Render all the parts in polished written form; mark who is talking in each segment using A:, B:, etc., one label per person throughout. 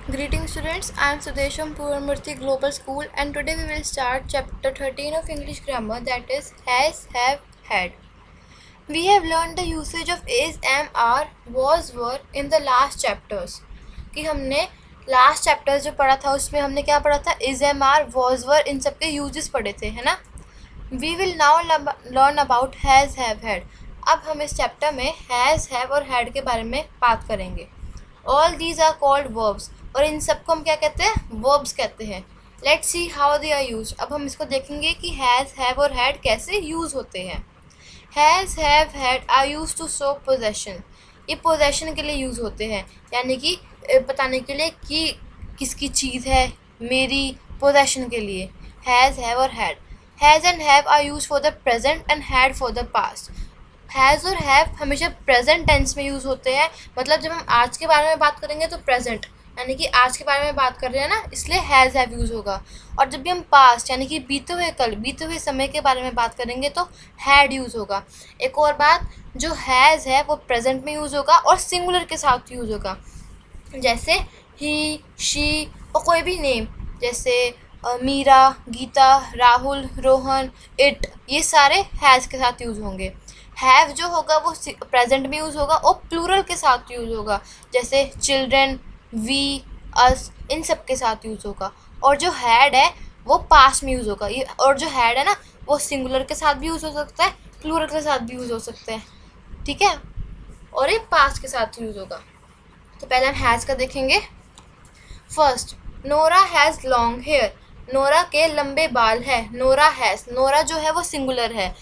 A: Greetings students, I am Sudesh from Puramurthy Global School and today we will start chapter 13 of English grammar, that is has, have, had. We have learned the usage of is, am, are, was, were in the last chapters. कि हमने last chapter जो पढ़ा था उसमें हमने क्या पढ़ा था, is, am, are, was, were, इन सब के यूजेस पढ़े थे, है ना. We will now learn about has, have, had. अब हम इस चैप्टर में हैज़, हैव और हैड के बारे में बात करेंगे. All these are called verbs और इन सबको हम क्या कहते हैं, वर्ब्स कहते हैं. Let's see how they are use. अब हम इसको देखेंगे कि हैज़, हैव और हैड कैसे यूज़ होते हैं. Has, have, had are use to show possession. ये पोजेशन के लिए यूज़ होते हैं, यानी कि बताने के लिए कि किसकी चीज़ है, मेरी, पोजेशन के लिए. हैज़, हैव और had. Has and have are use for the present and had for the past. Has और हैव हमेशा प्रेजेंट टेंस में यूज़ होते हैं. मतलब जब हम आज के बारे में बात करेंगे तो प्रेजेंट, यानी कि आज के बारे में बात कर रहे हैं ना, इसलिए हैज़, हैव यूज़ होगा. और जब भी हम पास्ट यानी कि बीते हुए कल, बीते हुए समय के बारे में बात करेंगे तो हैड यूज़ होगा. एक और बात, जो हैज़ है वो प्रेजेंट में यूज़ होगा और सिंगुलर के साथ यूज़ होगा. जैसे ही, शी और कोई भी नेम, जैसे मीरा, गीता, राहुल, रोहन, इट, ये सारे हैज़ के साथ यूज़ होंगे. हैव जो होगा वो प्रेजेंट में यूज़ होगा और प्लूरल के साथ यूज़ होगा, जैसे चिल्ड्रन, वी, अस, इन सब के साथ यूज़ होगा. और जो हैड है वो पास्ट में यूज़ होगा. ये और जो हैड है ना वो सिंगुलर के साथ भी यूज़ हो सकता है, प्लूरल के साथ भी यूज़ हो सकता है, ठीक है. और ये पास्ट के साथ यूज़ होगा. तो पहले हम हैज़ का देखेंगे. First, Nora has long hair. Nora के लंबे बाल है. नोरा हैज़, नोरा जो है वो सिंगुलर है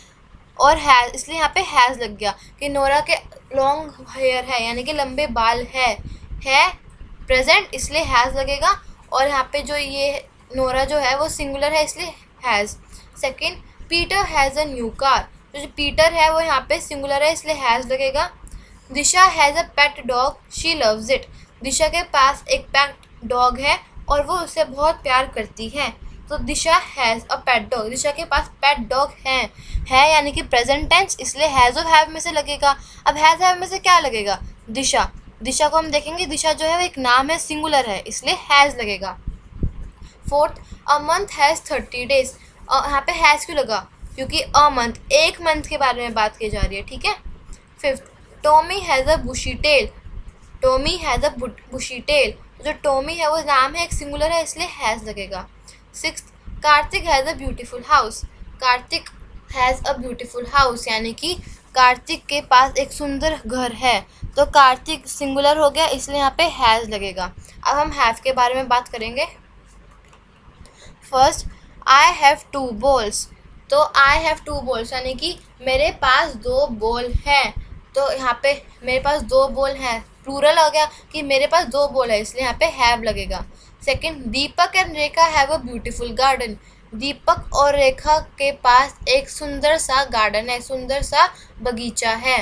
A: और हैज़ इसलिए यहाँ पे हैज़ लग गया कि नोरा के लॉन्ग हेयर है, यानी कि लंबे बाल है प्रेजेंट, इसलिए हैज़ लगेगा. और यहाँ पे जो ये नोरा जो है वो सिंगुलर है, इसलिए has. Second, Peter has a new car. जो पीटर है वो यहाँ पे सिंगुलर है, इसलिए हैज़ लगेगा. Disha has a pet dog, she loves it. Disha के पास एक पेट डॉग है और वो उसे बहुत प्यार करती है. तो दिशा हैज़ अ पेट डॉग, दिशा के पास पेट डॉग है यानी कि प्रेजेंट टेंस, इसलिए हैज़ और हैव में से लगेगा. अब हैज़, हैव में से क्या लगेगा, दिशा. दिशा को हम देखेंगे, दिशा जो है वो एक नाम है, सिंगुलर है, इसलिए हैज़ लगेगा. Fourth, a month has 30 days. यहाँ पे हैज़ क्यों लगा, क्योंकि अ मंथ, एक मंथ के बारे में बात की जा रही है, ठीक है. Fifth, Tommy has a bushy tail. Tommy has a bushy tail. जो टॉमी है वो नाम है, एक सिंगुलर है, इसलिए हैज़ लगेगा. Sixth, Kartik has a beautiful house. Kartik has a beautiful house, यानी कि कार्तिक के पास एक सुंदर घर है. तो कार्तिक सिंगुलर हो गया, इसलिए यहाँ पे हैज़ लगेगा. अब हम हैव के बारे में बात करेंगे. First, I have 2 balls. तो आई हैव 2 balls यानी कि मेरे पास 2 बॉल हैं. तो यहाँ पे मेरे पास 2 बॉल हैं, प्लूरल हो गया कि मेरे पास 2 बॉल है, इसलिए यहाँ पे हैव लगेगा. Second, Deepak and Rekha have a beautiful garden. Deepak और रेखा के पास एक सुंदर सा गार्डन है, सुंदर सा बगीचा है.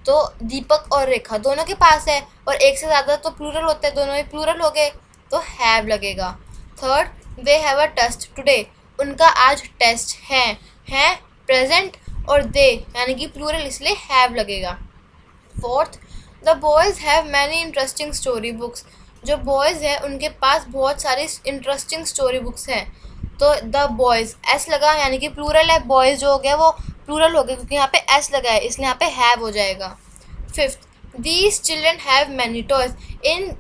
A: तो दीपक और रेखा दोनों के पास है, और एक से ज़्यादा तो प्लूरल होते हैं, दोनों ही प्लूरल हो गए, तो हैव लगेगा. Third, they have a test today. उनका आज टेस्ट है प्रेजेंट, और दे यानी कि प्लूरल, इसलिए हैव लगेगा. Fourth, the boys have many interesting story books. जो बॉयज़ हैं उनके पास बहुत सारी इंटरेस्टिंग स्टोरी बुक्स हैं. तो द बॉयज़, एस लगा यानी कि प्लूरल है, बॉयज़ जो हो गया वो प्लूरल हो गया क्योंकि यहाँ पे एस लगा है, इसलिए यहाँ पे हैव हो जाएगा. Fifth, these children have many toys. इन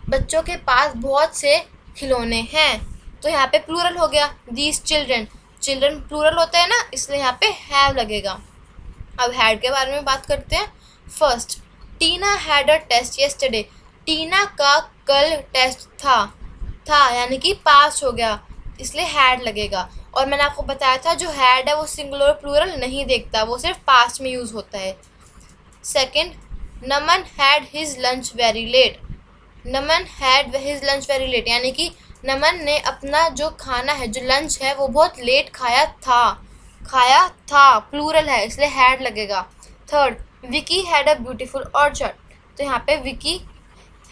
A: बच्चों के पास बहुत से खिलौने हैं. तो यहाँ पे प्लूरल हो गया, दीज चिल्ड्रन, चिल्ड्रन प्लूरल होते हैं ना, इसलिए यहाँ पे हैव लगेगा. अब हैड के बारे में बात करते हैं. First, Tina had a test yesterday. Tina का कल टेस्ट था यानी कि पास्ट हो गया, इसलिए हैड लगेगा. और मैंने आपको बताया था जो हैड है वो सिंगुलर प्लूरल नहीं देखता, वो सिर्फ पास्ट में यूज़ होता है. Second, Naman had his lunch very late. Naman had his lunch very late यानी कि नमन ने अपना जो खाना है, जो लंच है, वो बहुत लेट खाया था, प्लूरल है, इसलिए हैड लगेगा. Third, Vicky had a beautiful orchard. तो यहाँ पे विकी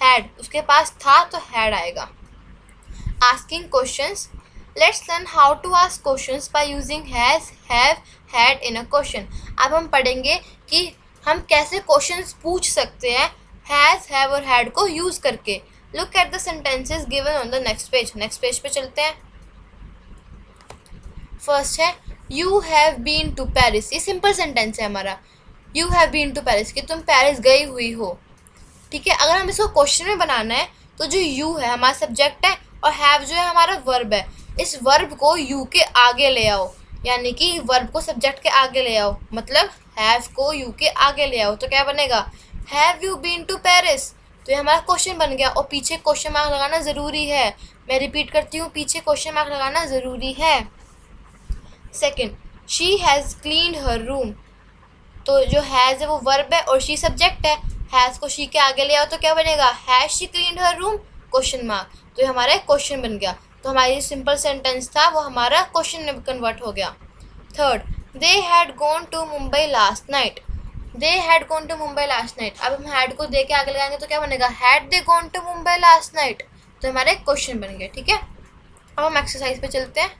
A: हैड, उसके पास था तो हैड आएगा. Asking questions. Let's learn how to ask questions by using has, have, had in a question. अब हम पढ़ेंगे कि हम कैसे क्वेश्चंस पूछ सकते हैं हैज़, हैव और हैड को यूज़ करके. Look at the sentences given on the next page. Next page पे चलते हैं. फर्स्ट है you have been to Paris. ये सिंपल सेंटेंस है हमारा. You have been to Paris कि तुम पेरिस गई हुई हो. ठीक है. अगर हम इसको क्वेश्चन में बनाना है तो जो यू है हमारा सब्जेक्ट है और हैव जो है हमारा वर्ब है. इस वर्ब को यू के आगे ले आओ, यानी कि वर्ब को सब्जेक्ट के आगे ले आओ, मतलब हैव को यू के आगे ले आओ. तो क्या बनेगा? Have you been to Paris. तो ये हमारा क्वेश्चन बन गया. और पीछे क्वेश्चन मार्क लगाना ज़रूरी है. मैं रिपीट करती हूँ, पीछे क्वेश्चन मार्क लगाना ज़रूरी है. Second, she has cleaned her room. तो जो हैज़ है वो वर्ब है और शी सब्जेक्ट है. हैज़ को शी के आगे ले आओ तो क्या बनेगा? Has she cleaned her room question mark. तो ये हमारा क्वेश्चन बन गया. तो हमारी सिंपल सेंटेंस था वो हमारा क्वेश्चन में कन्वर्ट हो गया. Third, they had gone to Mumbai last night. They had gone to Mumbai last night. अब हम हैड को दे के आगे लगाएंगे तो क्या बनेगा? Had they gone to Mumbai last night. तो हमारा क्वेश्चन बन गया. ठीक है. अब हम एक्सरसाइज पे चलते हैं.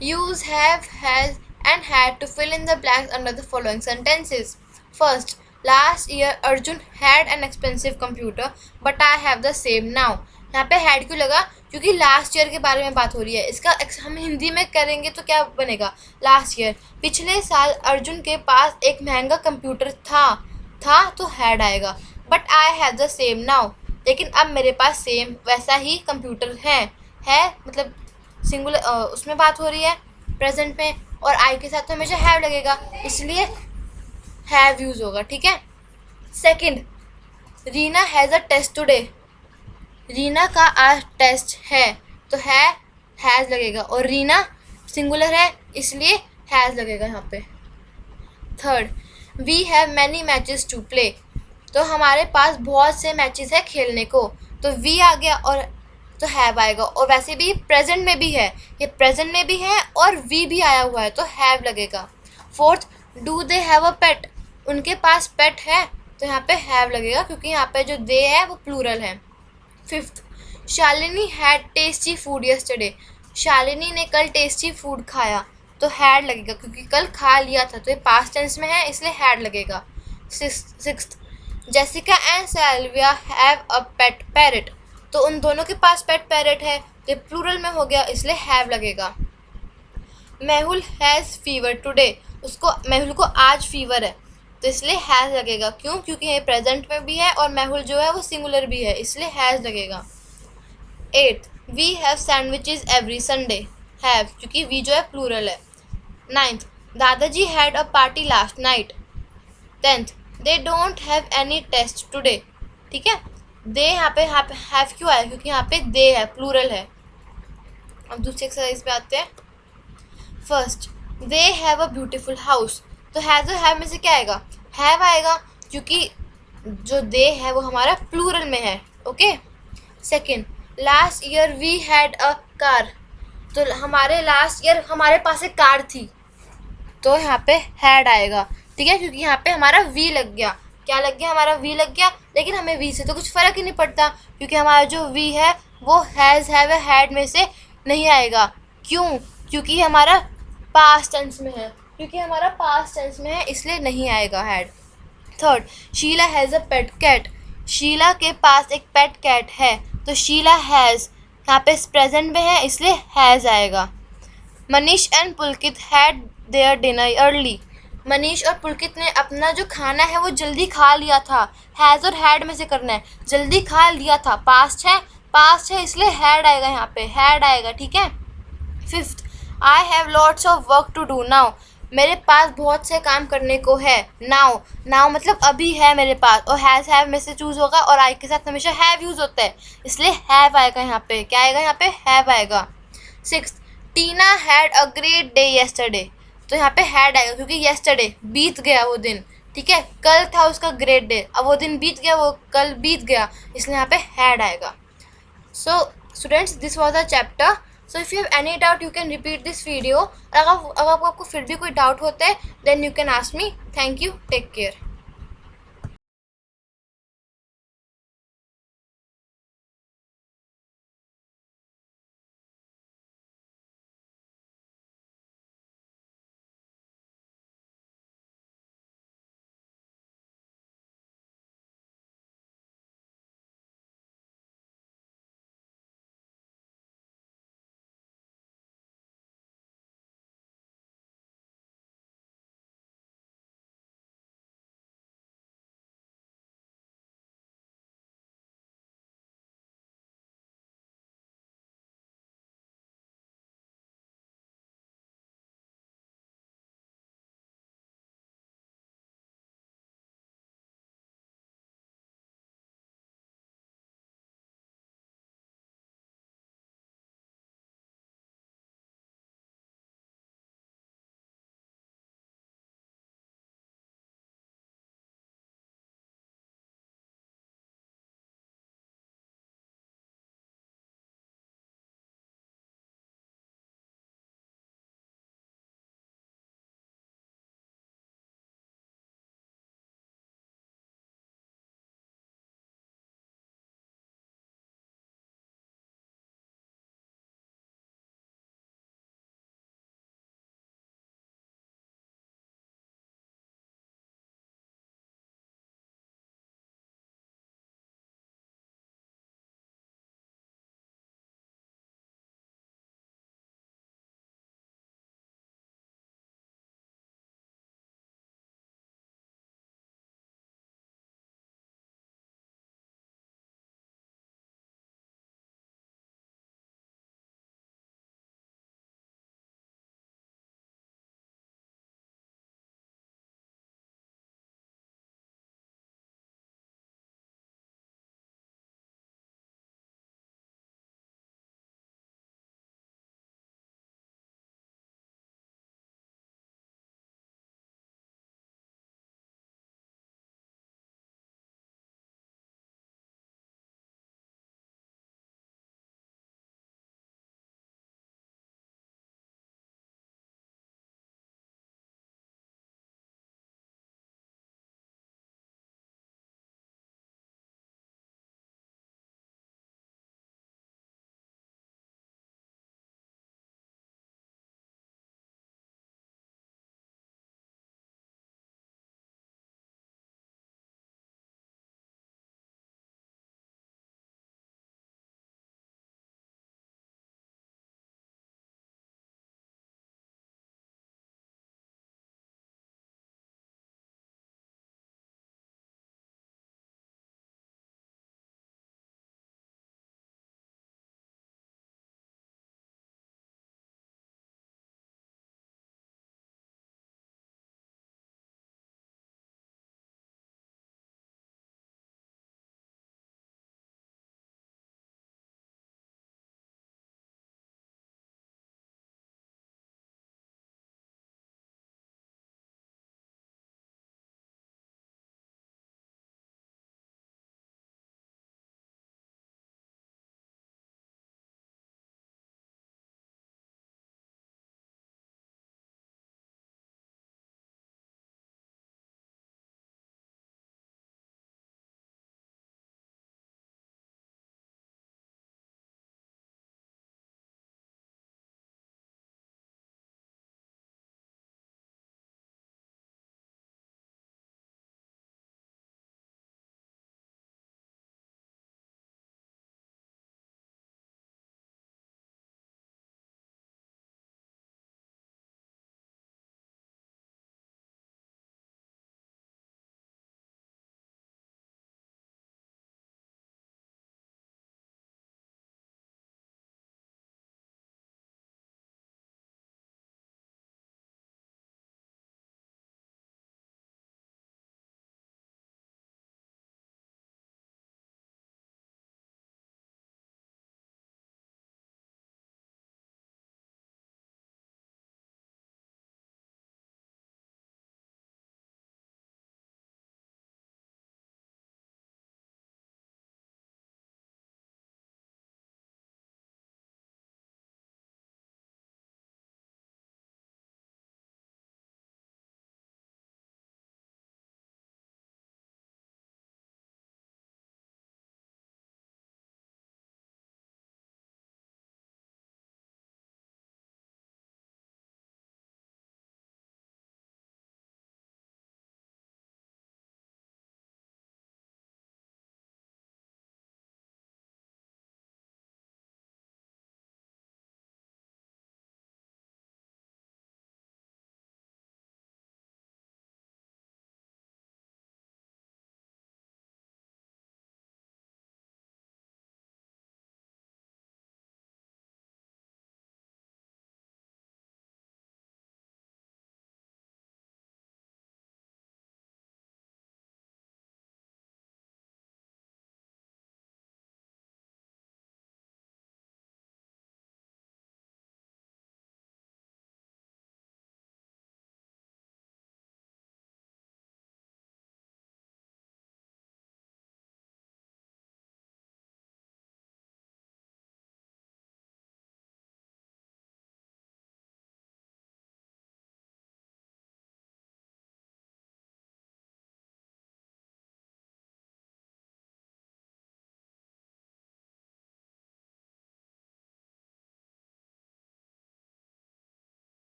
A: Use have, has and had to fill in the blanks under the following sentences. First, last year Arjun had an expensive computer but I have the same now. यहाँ पे had क्यों लगा? क्योंकि लास्ट ईयर के बारे में बात हो रही है. इसका हम हिंदी में करेंगे तो क्या बनेगा? लास्ट ईयर, पिछले साल अर्जुन के पास एक महंगा कंप्यूटर था तो हैड आएगा. But I have the same now. लेकिन अब मेरे पास सेम वैसा ही कंप्यूटर है मतलब सिंगुलर उसमें बात हो रही है प्रेजेंट में, और आई के साथ तो हमेशा हैव लगेगा, इसलिए हैव यूज होगा. ठीक है. Second, Reena has a test today. रीना का आज टेस्ट है तो हैज़ लगेगा और रीना सिंगुलर है इसलिए हैज़ लगेगा यहाँ पे. Third, we have many matches to play. तो हमारे पास बहुत से मैचेस है खेलने को, तो वी आ गया और तो हैव आएगा. और वैसे भी प्रेजेंट में भी है, ये प्रेजेंट में भी है और वी भी आया हुआ है तो हैव लगेगा. Fourth, do they have a pet. उनके पास पेट है तो यहाँ पे हैव लगेगा क्योंकि यहाँ पे जो दे है वो प्लूरल है. Fifth, Shalini had tasty food yesterday. Shalini ने कल टेस्टी फूड खाया तो हैड लगेगा क्योंकि कल खा लिया था, तो ये पास्ट टेंस में है इसलिए हैड लगेगा. Sixth, Jessica and Sylvia have a pet parrot. तो उन दोनों के पास पेट पैरट है तो प्लूरल में हो गया इसलिए हैव लगेगा. Mehul has fever today. Mehul को आज फीवर है तो इसलिए हैज़ लगेगा. क्यों? क्योंकि ये प्रेजेंट में भी है और मेहुल जो है वो सिंगुलर भी है इसलिए हैज़ लगेगा. 8th, we have sandwiches every Sunday. Have क्योंकि वी जो है प्लूरल है. 9th, Dadaji had a party last night. 10th, they don't have any test today. ठीक है. दे यहाँ पे हैव क्यों आया? क्योंकि यहाँ पे दे है, प्लूरल है. अब दूसरी एक्सरसाइज पे आते हैं. First, they have a beautiful house. तो हैज़ और हैव में से क्या आएगा? हैव आएगा क्योंकि जो दे है वो हमारा प्लूरल में है. Okay. Second, last year we had a car. तो हमारे लास्ट ईयर हमारे पास एक कार थी तो यहाँ पे हैड आएगा. ठीक है. क्योंकि यहाँ पे हमारा वी लग गया. क्या लग गया? हमारा वी लग गया. लेकिन हमें वी से तो कुछ फ़र्क ही नहीं पड़ता क्योंकि हमारा जो वी है वो हैज़ हैव हैड में से नहीं आएगा. क्यों? क्योंकि हमारा पास्ट टेंस में है इसलिए नहीं आएगा had. Third, Sheela has a pet cat. शीला के पास एक पेट कैट है तो शीला हैज़ यहाँ पे प्रेजेंट में है इसलिए हैज़ आएगा. Manish and Pulkit had there dinner early. Manish और पुलकित ने अपना जो खाना है वो जल्दी खा लिया था. हैज़ और हैड में से करना है. जल्दी खा लिया था पास्ट है इसलिए हैड आएगा. यहाँ पे हैड आएगा. ठीक है. Fifth, I have lots of work to do now. मेरे पास बहुत से काम करने को है. नाउ मतलब अभी है मेरे पास, और हैज़ हैव में से चूज़ होगा और आई के साथ हमेशा हैव यूज़ होता है इसलिए हैव आएगा. यहाँ पे क्या आएगा? यहाँ पे हैव आएगा. Sixth, Tina had a great day yesterday. तो यहाँ पे हैड आएगा क्योंकि येस्टरडे बीत गया वो दिन. ठीक है. कल था उसका ग्रेट डे, अब वो दिन बीत गया, वो कल बीत गया इसलिए यहाँ पे हैड आएगा. So students, this was the chapter. So if you have any doubt you can repeat this video. अगर आपको फिर भी कोई डाउट होता है then you can ask me. Thank you. Take care.